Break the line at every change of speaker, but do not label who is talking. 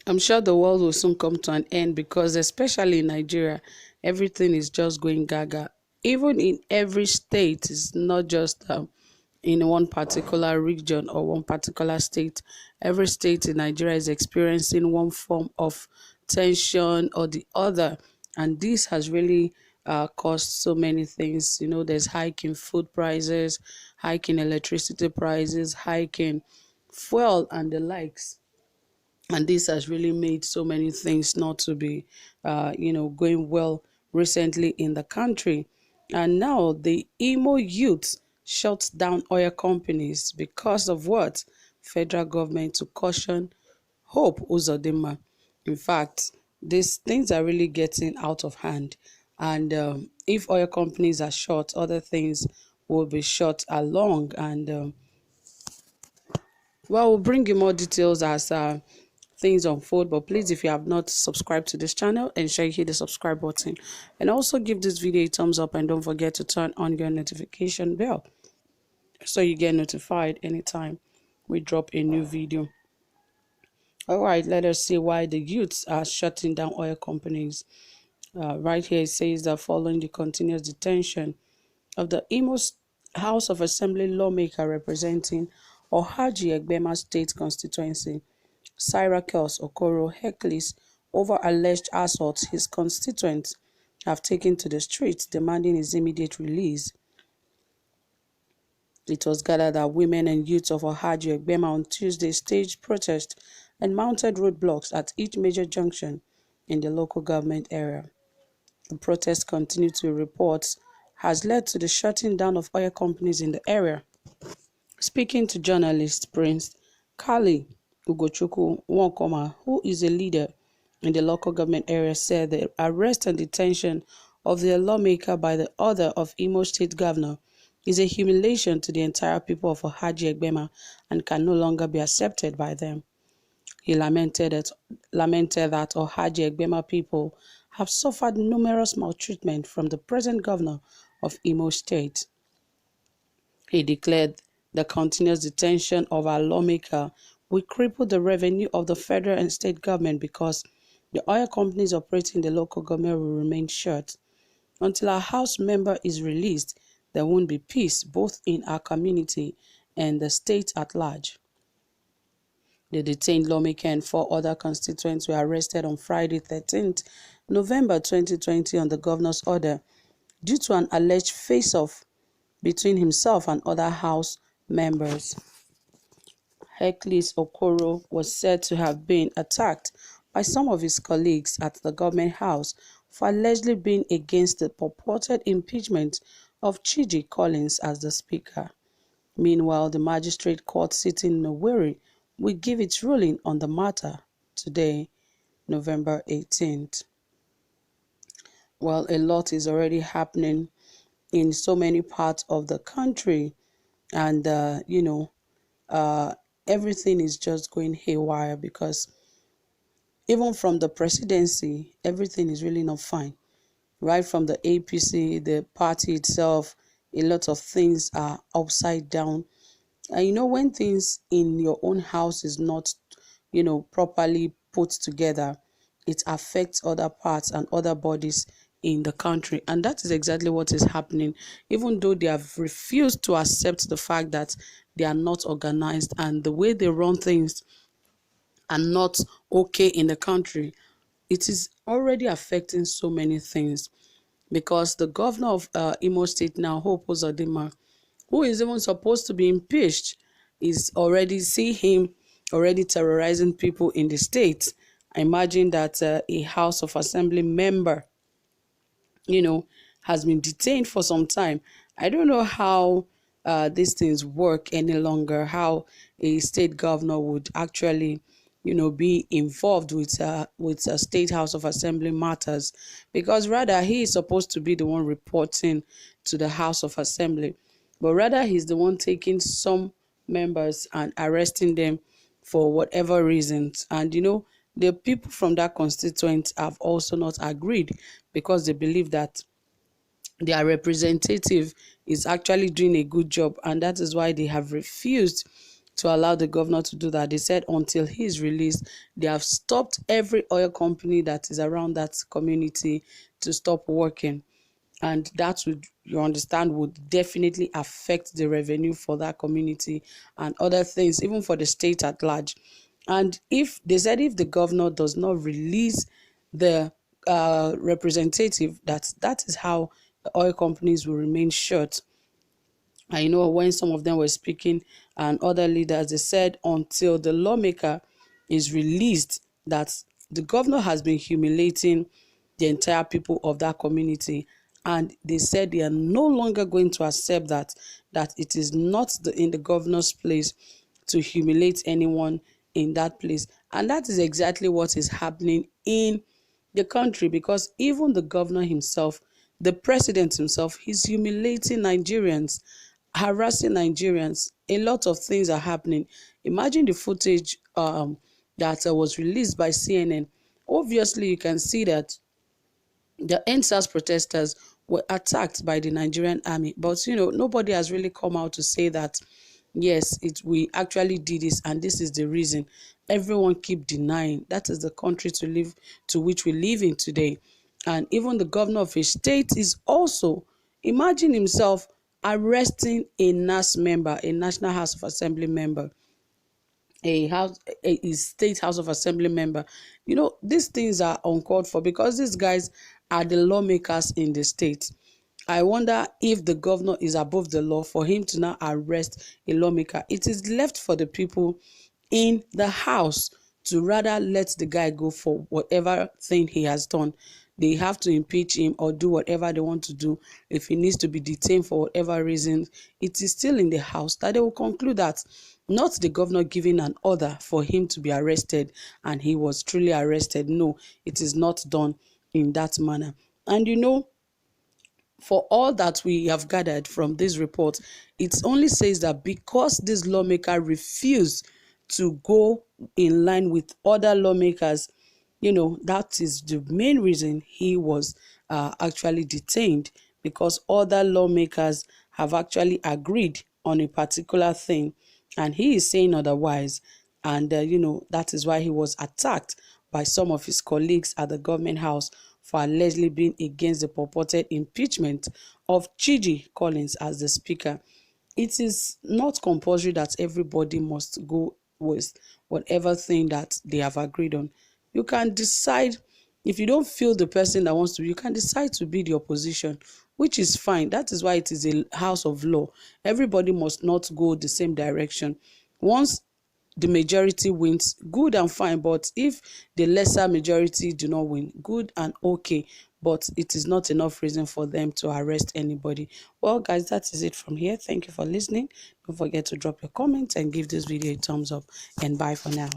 I'm sure the world will soon come to an end because, especially in Nigeria, everything is just going gaga. Even in every state, it's not just in one particular region or one particular state. Every state in Nigeria is experiencing one form of tension or the other, and this has really caused so many things. There's hike in food prices, hike in electricity prices, hike in fuel, and the likes, and this has really made so many things not to be going well recently in the country. And now the Imo youth shuts down oil companies because of what? Federal government to caution Hope Uzodinma. In fact, these things are really getting out of hand, and if oil companies are shut, other things will be shut along. And we'll bring you more details as things unfold. But please, if you have not subscribed to this channel, ensure you hit the subscribe button, and also give this video a thumbs up, and don't forget to turn on your notification bell so you get notified anytime we drop a new video. All right, let us see why the youths are shutting down oil companies. Right here it says that following the continuous detention of the Imo House of Assembly lawmaker representing Ohaji Egbema State constituency, Syracuse Okoro Heclis, over alleged assault, his constituents have taken to the streets demanding his immediate release. It was gathered that women and youths of Ohaji Egbema on Tuesday staged protests and mounted roadblocks at each major junction in the local government area. The protest continued to reports has led to the shutting down of oil companies in the area. Speaking to journalist Prince Kali Ugochukwu Nwankoma, who is a leader in the local government area, said the arrest and detention of the lawmaker by the order of Imo State Governor is a humiliation to the entire people of Ohaji Egbema and can no longer be accepted by them. He lamented that Ohaji Egbema people have suffered numerous maltreatment from the present governor of Imo State. He declared the continuous detention of our lawmaker will cripple the revenue of the federal and state government because the oil companies operating the local government will remain shut. Until our House member is released, there won't be peace both in our community and the state at large. The detained lawmaker and 4 other constituents were arrested on Friday, 13th November 2020 on the governor's order due to an alleged face-off between himself and other House members. Heclis Okoro was said to have been attacked by some of his colleagues at the government house for allegedly being against the purported impeachment of Chiji Collins as the speaker. Meanwhile, the magistrate court sitting in Owerri will give its ruling on the matter today, November 18th. Well, a lot is already happening in so many parts of the country, and everything is just going haywire because even from the presidency, everything is really not fine. Right from the APC, the party itself, a lot of things are upside down. And when things in your own house is not, properly put together, it affects other parts and other bodies in the country. And that is exactly what is happening, even though they have refused to accept the fact that they are not organized and the way they run things are not okay in the country. It is already affecting so many things because the governor of Imo State now, Hope Uzodinma, who is even supposed to be impeached, is already see him already terrorizing people in the state. I imagine that a House of Assembly member, has been detained for some time. I don't know how these things work any longer, how a state governor would actually, be involved with a state House of Assembly matters, because rather he is supposed to be the one reporting to the House of Assembly. But rather, he's the one taking some members and arresting them for whatever reasons. And, the people from that constituent have also not agreed because they believe that their representative is actually doing a good job. And that is why they have refused to allow the governor to do that. They said until he is released, they have stopped every oil company that is around that community to stop working. And that would, you understand, would definitely affect the revenue for that community and other things, even for the state at large. And if they said if the governor does not release the representative, that is how the oil companies will remain shut. I know when some of them were speaking and other leaders, they said until the lawmaker is released, that the governor has been humiliating the entire people of that community. And they said they are no longer going to accept that it is not in the governor's place to humiliate anyone in that place. And that is exactly what is happening in the country, because even the governor himself, the president himself, he's humiliating Nigerians, harassing Nigerians. A lot of things are happening. Imagine the footage that was released by CNN. Obviously, you can see that the NSAS protesters were attacked by the Nigerian army, but nobody has really come out to say that yes, we actually did this and this is the reason. Everyone keep denying. That is the country to which we live in today. And even the governor of a state is also, imagine himself arresting a NAS member, a National House of Assembly member, a state House of Assembly member. These things are uncalled for, because these guys are the lawmakers in the state. I wonder if the governor is above the law for him to now arrest a lawmaker. It is left for the people in the house to rather let the guy go for whatever thing he has done. They have to impeach him or do whatever they want to do. If he needs to be detained for whatever reason, it is still in the house that they will conclude that, not the governor giving an order for him to be arrested and he was truly arrested. No, it is not done in that manner. And for all that we have gathered from this report, it only says that because this lawmaker refused to go in line with other lawmakers, that is the main reason he was actually detained, because other lawmakers have actually agreed on a particular thing and he is saying otherwise. And that is why he was attacked by some of his colleagues at the government house for allegedly being against the purported impeachment of Chidi Collins as the speaker. It is not compulsory that everybody must go with whatever thing that they have agreed on. You can decide, if you don't feel the person that wants to, you can decide to be the opposition, which is fine. That is why it is a house of law. Everybody must not go the same direction. Once the majority wins, good and fine. But if the lesser majority do not win, good and okay. But it is not enough reason for them to arrest anybody. Well, guys, that is it from here. Thank you for listening. Don't forget to drop your comments and give this video a thumbs up. And bye for now.